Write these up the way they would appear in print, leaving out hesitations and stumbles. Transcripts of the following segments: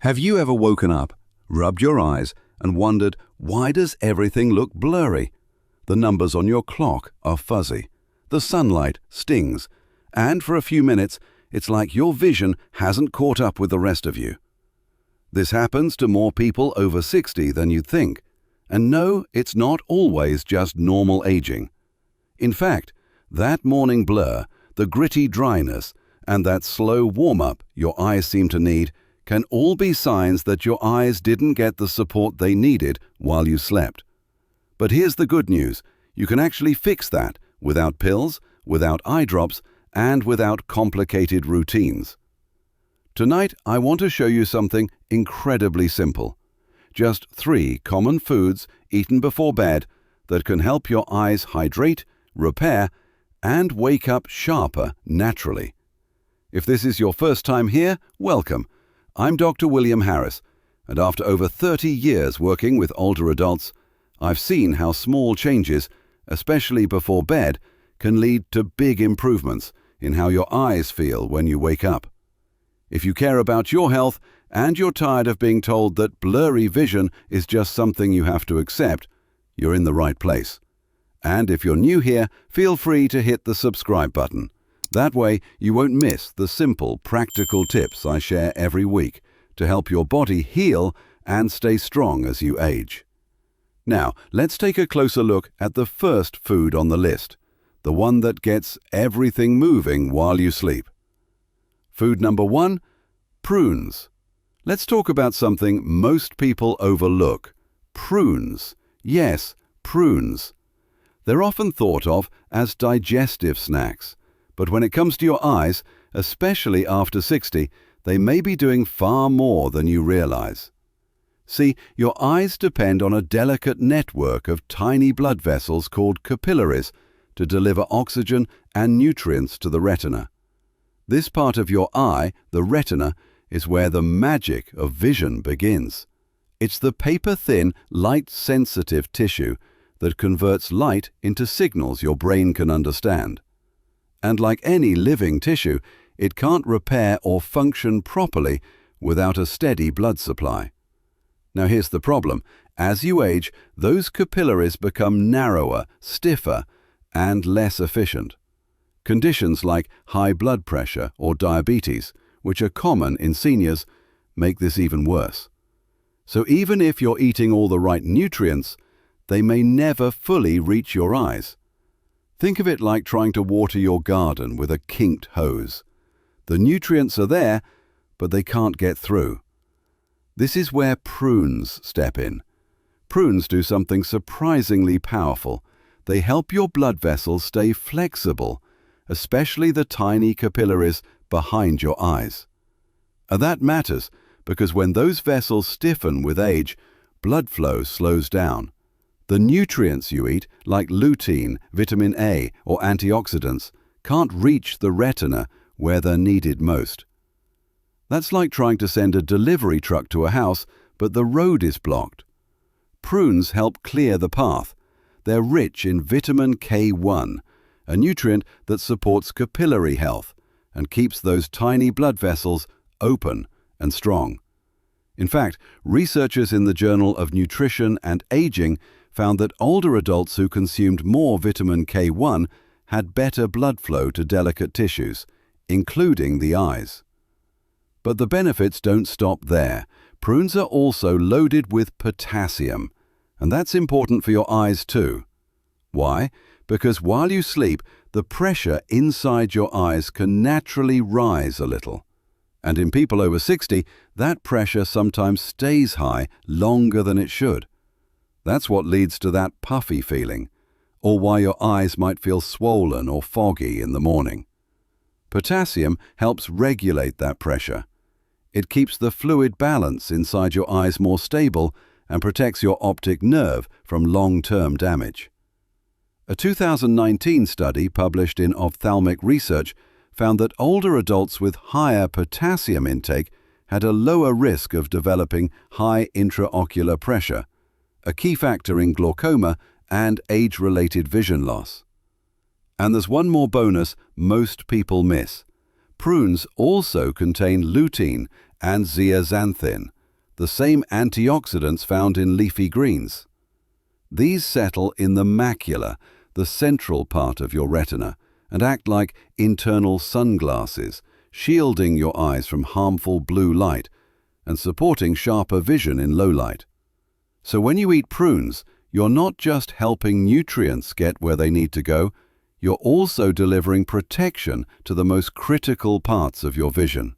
Have you ever woken up, rubbed your eyes, and wondered, why does everything look blurry? The numbers on your clock are fuzzy. The sunlight stings. And for a few minutes, it's like your vision hasn't caught up with the rest of you. This happens to more people over 60 than you'd think. And no, it's not always just normal aging. In fact, that morning blur, the gritty dryness, and that slow warm-up your eyes seem to need can all be signs that your eyes didn't get the support they needed while you slept. But here's the good news. You can actually fix that without pills, without eye drops, and without complicated routines. Tonight, I want to show you something incredibly simple. Just 3 common foods eaten before bed that can help your eyes hydrate, repair, and wake up sharper naturally. If this is your first time here, welcome. I'm Dr. William Harris, and after over 30 years working with older adults, I've seen how small changes, especially before bed, can lead to big improvements in how your eyes feel when you wake up. If you care about your health and you're tired of being told that blurry vision is just something you have to accept, you're in the right place. And if you're new here, feel free to hit the subscribe button. That way, you won't miss the simple, practical tips I share every week to help your body heal and stay strong as you age. Now, let's take a closer look at the first food on the list, the one that gets everything moving while you sleep. Food number 1, prunes. Let's talk about something most people overlook. Prunes. Yes, prunes. They're often thought of as digestive snacks, but when it comes to your eyes, especially after 60, they may be doing far more than you realize. See, your eyes depend on a delicate network of tiny blood vessels called capillaries to deliver oxygen and nutrients to the retina. This part of your eye, the retina, is where the magic of vision begins. It's the paper-thin, light-sensitive tissue that converts light into signals your brain can understand. And like any living tissue, it can't repair or function properly without a steady blood supply. Now here's the problem. As you age, those capillaries become narrower, stiffer, and less efficient. Conditions like high blood pressure or diabetes, which are common in seniors, make this even worse. So even if you're eating all the right nutrients, they may never fully reach your eyes. Think of it like trying to water your garden with a kinked hose. The nutrients are there, but they can't get through. This is where prunes step in. Prunes do something surprisingly powerful. They help your blood vessels stay flexible, especially the tiny capillaries behind your eyes. And that matters because when those vessels stiffen with age, blood flow slows down. The nutrients you eat, like lutein, vitamin A, or antioxidants, can't reach the retina where they're needed most. That's like trying to send a delivery truck to a house, but the road is blocked. Prunes help clear the path. They're rich in vitamin K1, a nutrient that supports capillary health and keeps those tiny blood vessels open and strong. In fact, researchers in the Journal of Nutrition and Aging found that older adults who consumed more vitamin K1 had better blood flow to delicate tissues, including the eyes. But the benefits don't stop there. Prunes are also loaded with potassium, and that's important for your eyes too. Why? Because while you sleep, the pressure inside your eyes can naturally rise a little. And in people over 60, that pressure sometimes stays high longer than it should. That's what leads to that puffy feeling, or why your eyes might feel swollen or foggy in the morning. Potassium helps regulate that pressure. It keeps the fluid balance inside your eyes more stable and protects your optic nerve from long-term damage. A 2019 study published in Ophthalmic Research found that older adults with higher potassium intake had a lower risk of developing high intraocular pressure, a key factor in glaucoma and age-related vision loss. And there's one more bonus most people miss. Prunes also contain lutein and zeaxanthin, the same antioxidants found in leafy greens. These settle in the macula, the central part of your retina, and act like internal sunglasses, shielding your eyes from harmful blue light and supporting sharper vision in low light. So when you eat prunes, you're not just helping nutrients get where they need to go, you're also delivering protection to the most critical parts of your vision.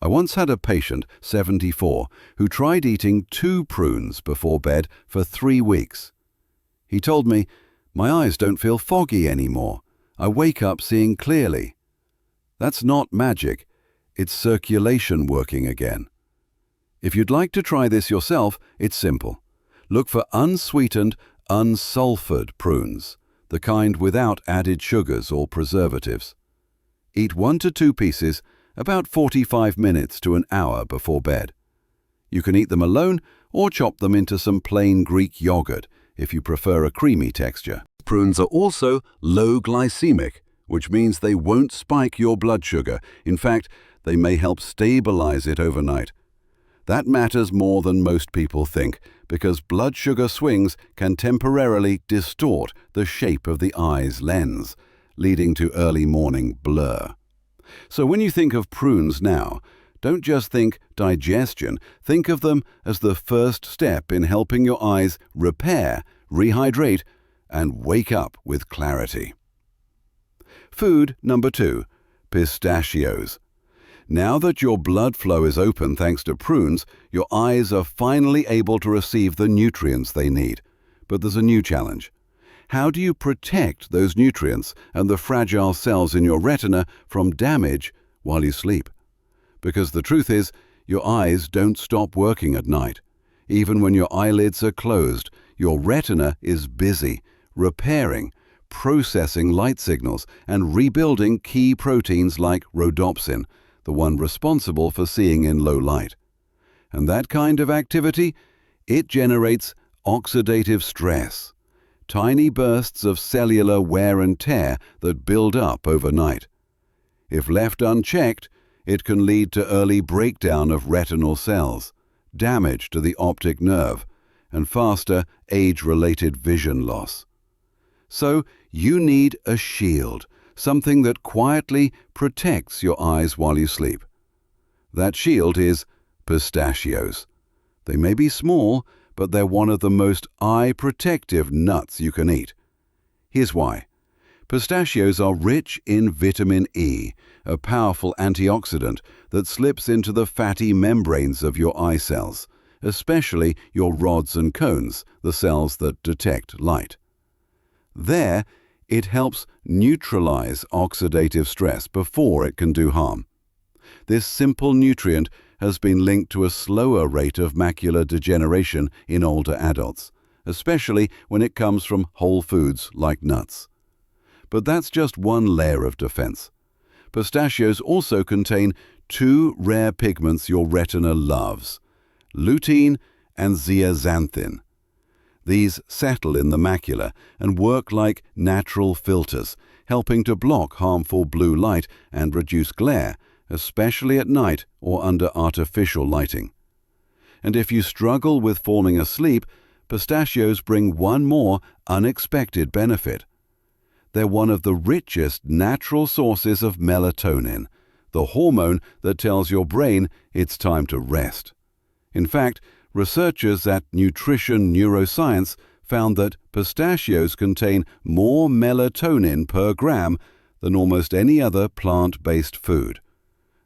I once had a patient, 74, who tried eating 2 prunes before bed for 3 weeks. He told me, "My eyes don't feel foggy anymore. I wake up seeing clearly." That's not magic, it's circulation working again. If you'd like to try this yourself, it's simple. Look for unsweetened, unsulfured prunes, the kind without added sugars or preservatives. Eat 1 to 2 pieces about 45 minutes to an hour before bed. You can eat them alone or chop them into some plain Greek yogurt if you prefer a creamy texture. Prunes are also low glycemic, which means they won't spike your blood sugar. In fact, they may help stabilize it overnight. That matters more than most people think, because blood sugar swings can temporarily distort the shape of the eye's lens, leading to early morning blur. So when you think of prunes now, don't just think digestion, think of them as the first step in helping your eyes repair, rehydrate, and wake up with clarity. Food number 2, pistachios. Now that your blood flow is open thanks to prunes, your eyes are finally able to receive the nutrients they need. But there's a new challenge. How do you protect those nutrients and the fragile cells in your retina from damage while you sleep? Because the truth is, your eyes don't stop working at night. Even when your eyelids are closed, your retina is busy, repairing, processing light signals, and rebuilding key proteins like rhodopsin, the one responsible for seeing in low light. And that kind of activity, it generates oxidative stress, tiny bursts of cellular wear and tear that build up overnight. If left unchecked, it can lead to early breakdown of retinal cells, damage to the optic nerve, and faster age-related vision loss. So you need a shield, something that quietly protects your eyes while you sleep. That shield is pistachios. They may be small, but they're one of the most eye-protective nuts you can eat. Here's why. Pistachios are rich in vitamin E, a powerful antioxidant that slips into the fatty membranes of your eye cells, especially your rods and cones, the cells that detect light. There, it helps neutralize oxidative stress before it can do harm. This simple nutrient has been linked to a slower rate of macular degeneration in older adults, especially when it comes from whole foods like nuts. But that's just one layer of defense. Pistachios also contain 2 rare pigments your retina loves, lutein and zeaxanthin. These settle in the macula and work like natural filters, helping to block harmful blue light and reduce glare, especially at night or under artificial lighting. And if you struggle with falling asleep, pistachios bring one more unexpected benefit. They're one of the richest natural sources of melatonin, the hormone that tells your brain it's time to rest. In fact, researchers at Nutrition Neuroscience found that pistachios contain more melatonin per gram than almost any other plant-based food.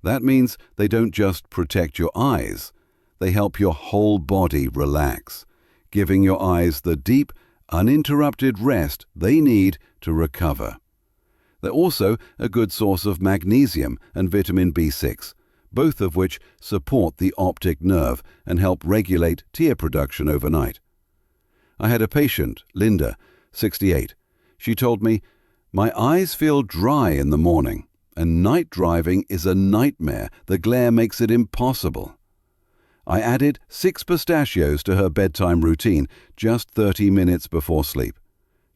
That means they don't just protect your eyes, they help your whole body relax, giving your eyes the deep, uninterrupted rest they need to recover. They're also a good source of magnesium and vitamin B6, both of which support the optic nerve and help regulate tear production overnight. I had a patient, Linda, 68. She told me, "My eyes feel dry in the morning, and night driving is a nightmare. The glare makes it impossible." I added 6 pistachios to her bedtime routine just 30 minutes before sleep.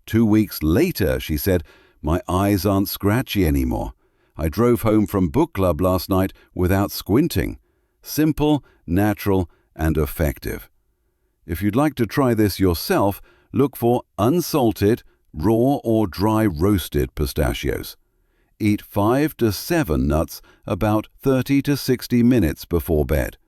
2 weeks later, she said, "My eyes aren't scratchy anymore. I drove home from book club last night without squinting." Simple, natural, and effective. If you'd like to try this yourself, look for unsalted, raw or dry roasted pistachios. Eat 5 to 7 nuts about 30 to 60 minutes before bed.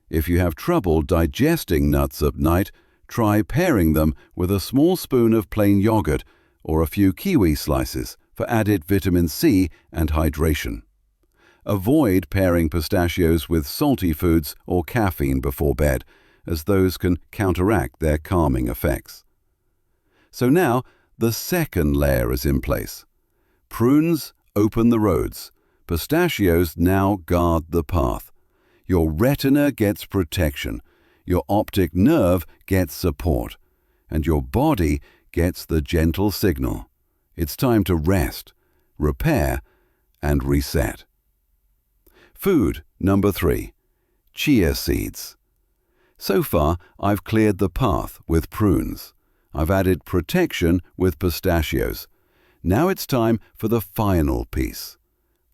If you have trouble digesting nuts at night, try pairing them with a small spoon of plain yogurt or a few kiwi slices for added vitamin C and hydration. Avoid pairing pistachios with salty foods or caffeine before bed, as those can counteract their calming effects. So now, the second layer is in place. Prunes open the roads. Pistachios now guard the path. Your retina gets protection, your optic nerve gets support, and your body gets the gentle signal. It's time to rest, repair, and reset. Food number 3. Chia seeds. So far, I've cleared the path with prunes. I've added protection with pistachios. Now it's time for the final piece,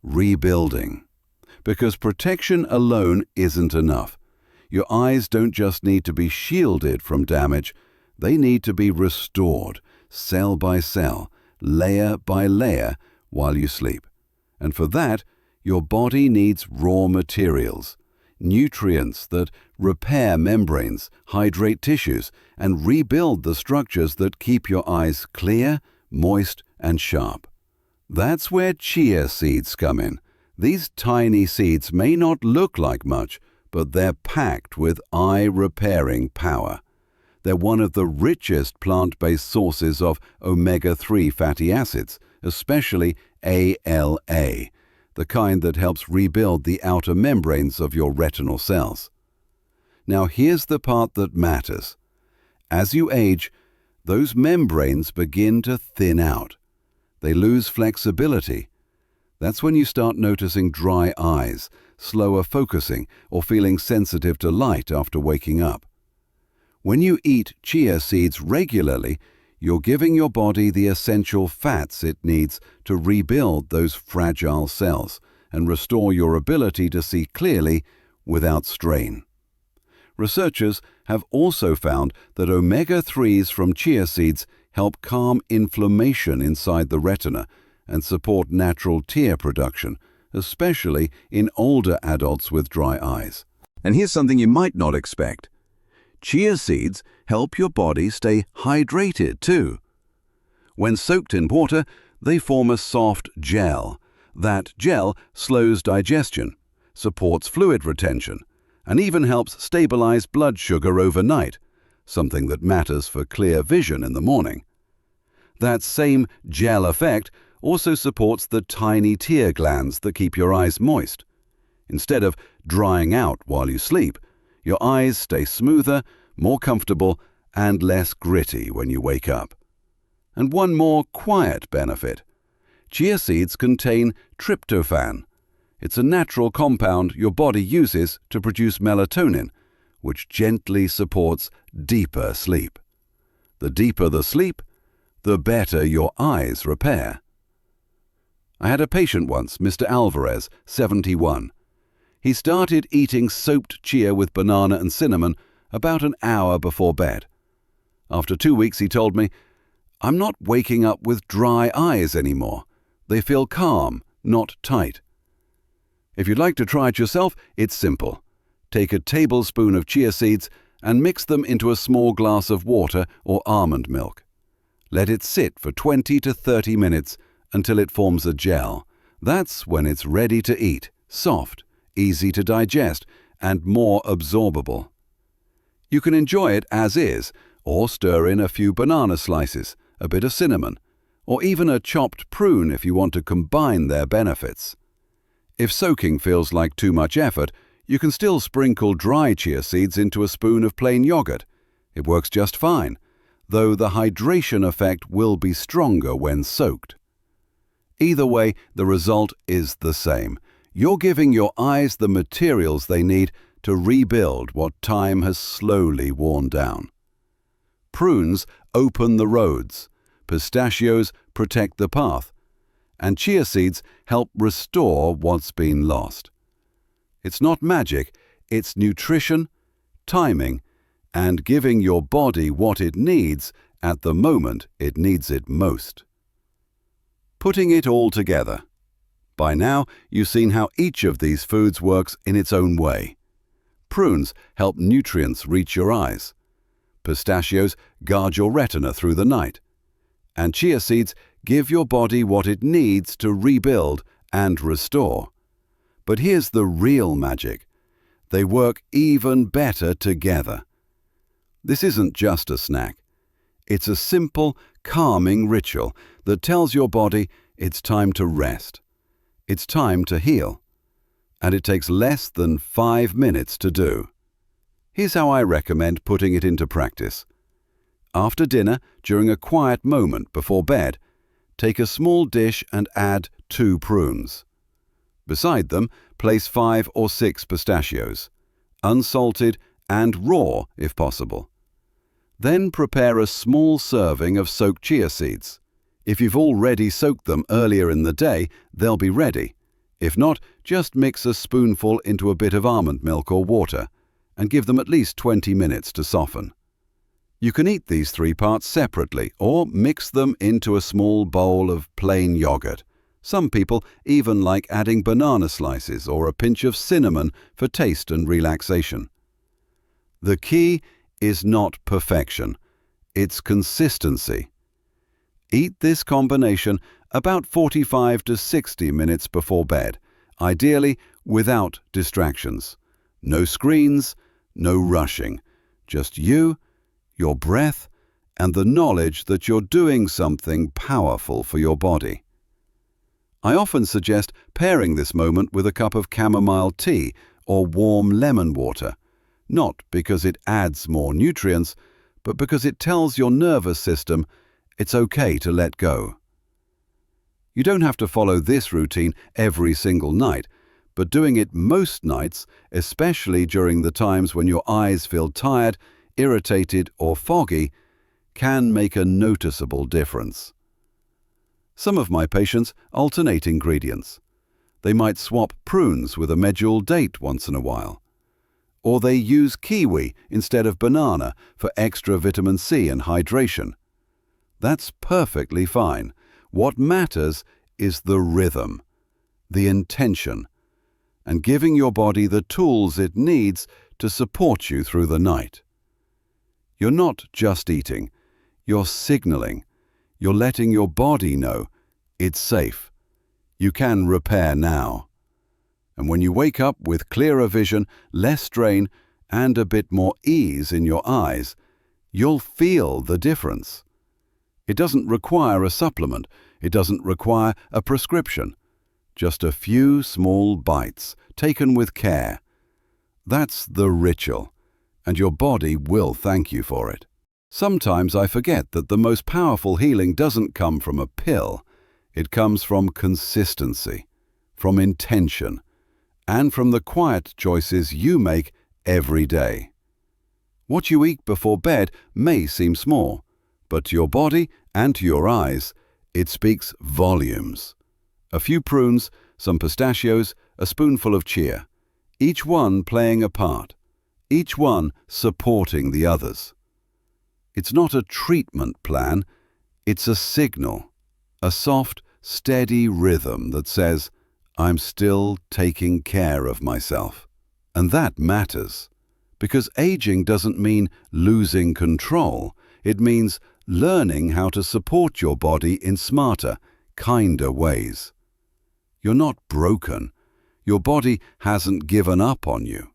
rebuilding. Because protection alone isn't enough. Your eyes don't just need to be shielded from damage, they need to be restored, cell by cell, layer by layer, while you sleep. And for that, your body needs raw materials, nutrients that repair membranes, hydrate tissues, and rebuild the structures that keep your eyes clear, moist, and sharp. That's where chia seeds come in. These tiny seeds may not look like much, but they're packed with eye-repairing power. They're one of the richest plant-based sources of omega-3 fatty acids, especially ALA, the kind that helps rebuild the outer membranes of your retinal cells. Now here's the part that matters. As you age, those membranes begin to thin out. They lose flexibility. That's when you start noticing dry eyes, slower focusing, or feeling sensitive to light after waking up. When you eat chia seeds regularly, you're giving your body the essential fats it needs to rebuild those fragile cells and restore your ability to see clearly without strain. Researchers have also found that omega-3s from chia seeds help calm inflammation inside the retina and support natural tear production, especially in older adults with dry eyes. And here's something you might not expect. Chia seeds help your body stay hydrated too. When soaked in water, they form a soft gel. That gel slows digestion, supports fluid retention, and even helps stabilize blood sugar overnight, something that matters for clear vision in the morning. That same gel effect also supports the tiny tear glands that keep your eyes moist. Instead of drying out while you sleep, your eyes stay smoother, more comfortable, and less gritty when you wake up. And one more quiet benefit. Chia seeds contain tryptophan. It's a natural compound your body uses to produce melatonin, which gently supports deeper sleep. The deeper the sleep, the better your eyes repair. I had a patient once, Mr. Alvarez, 71. He started eating soaked chia with banana and cinnamon about an hour before bed. After 2 weeks, he told me, "I'm not waking up with dry eyes anymore. They feel calm, not tight." If you'd like to try it yourself, it's simple. Take a tablespoon of chia seeds and mix them into a small glass of water or almond milk. Let it sit for 20 to 30 minutes until it forms a gel. That's when it's ready to eat, soft, easy to digest, and more absorbable. You can enjoy it as is, or stir in a few banana slices, a bit of cinnamon, or even a chopped prune if you want to combine their benefits. If soaking feels like too much effort, you can still sprinkle dry chia seeds into a spoon of plain yogurt. It works just fine, though the hydration effect will be stronger when soaked. Either way, the result is the same. You're giving your eyes the materials they need to rebuild what time has slowly worn down. Prunes open the roads, pistachios protect the path, and chia seeds help restore what's been lost. It's not magic, it's nutrition, timing, and giving your body what it needs at the moment it needs it most. Putting it all together. By now, you've seen how each of these foods works in its own way. Prunes help nutrients reach your eyes. Pistachios guard your retina through the night. And chia seeds give your body what it needs to rebuild and restore. But here's the real magic. They work even better together. This isn't just a snack. It's a simple, calming ritual that tells your body it's time to rest. It's time to heal. And it takes less than 5 minutes to do. Here's how I recommend putting it into practice. After dinner, during a quiet moment before bed, take a small dish and add 2 prunes. Beside them, place 5 or 6 pistachios, unsalted and raw if possible. Then prepare a small serving of soaked chia seeds. If you've already soaked them earlier in the day, they'll be ready. If not, just mix a spoonful into a bit of almond milk or water and give them at least 20 minutes to soften. You can eat these 3 parts separately or mix them into a small bowl of plain yogurt. Some people even like adding banana slices or a pinch of cinnamon for taste and relaxation. The key is not perfection, it's consistency. Eat this combination about 45 to 60 minutes before bed, ideally without distractions. No screens, no rushing, just you, your breath, and the knowledge that you're doing something powerful for your body. I often suggest pairing this moment with a cup of chamomile tea or warm lemon water, not because it adds more nutrients, but because it tells your nervous system it's okay to let go. You don't have to follow this routine every single night, but doing it most nights, especially during the times when your eyes feel tired, irritated, or foggy, can make a noticeable difference. Some of my patients alternate ingredients. They might swap prunes with a medjool date once in a while. Or they use kiwi instead of banana for extra vitamin C and hydration. That's perfectly fine. What matters is the rhythm, the intention, and giving your body the tools it needs to support you through the night. You're not just eating, you're signaling. You're letting your body know it's safe. You can repair now. And when you wake up with clearer vision, less strain, and a bit more ease in your eyes, you'll feel the difference. It doesn't require a supplement. It doesn't require a prescription. Just a few small bites, taken with care. That's the ritual, and your body will thank you for it. Sometimes I forget that the most powerful healing doesn't come from a pill. It comes from consistency, from intention, and from the quiet choices you make every day. What you eat before bed may seem small, but to your body and to your eyes, it speaks volumes. A few prunes, some pistachios, a spoonful of chia, each one playing a part, each one supporting the others. It's not a treatment plan, it's a signal, a soft, steady rhythm that says, I'm still taking care of myself. And that matters, because aging doesn't mean losing control. It means learning how to support your body in smarter, kinder ways. You're not broken. Your body hasn't given up on you.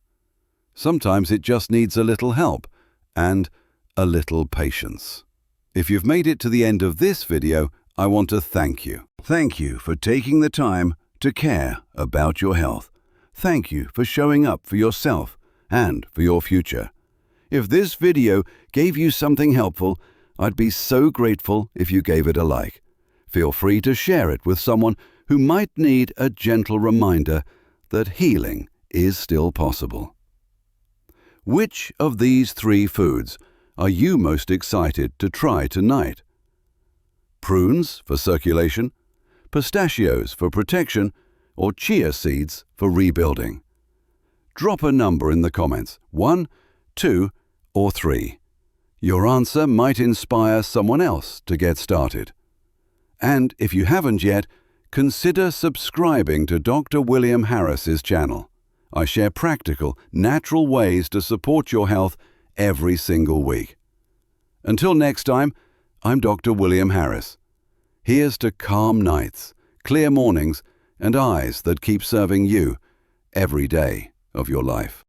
Sometimes it just needs a little help and a little patience. If you've made it to the end of this video, I want to thank you. Thank you for taking the time to care about your health. Thank you for showing up for yourself and for your future. If this video gave you something helpful, I'd be so grateful if you gave it a like. Feel free to share it with someone who might need a gentle reminder that healing is still possible. Which of these 3 foods are you most excited to try tonight? Prunes for circulation, pistachios for protection, or chia seeds for rebuilding? Drop a number in the comments, 1, 2, or 3? Your answer might inspire someone else to get started. And if you haven't yet, consider subscribing to Dr. William Harris's channel. I share practical, natural ways to support your health every single week. Until next time, I'm Dr. William Harris. Here's to calm nights, clear mornings, and eyes that keep serving you every day of your life.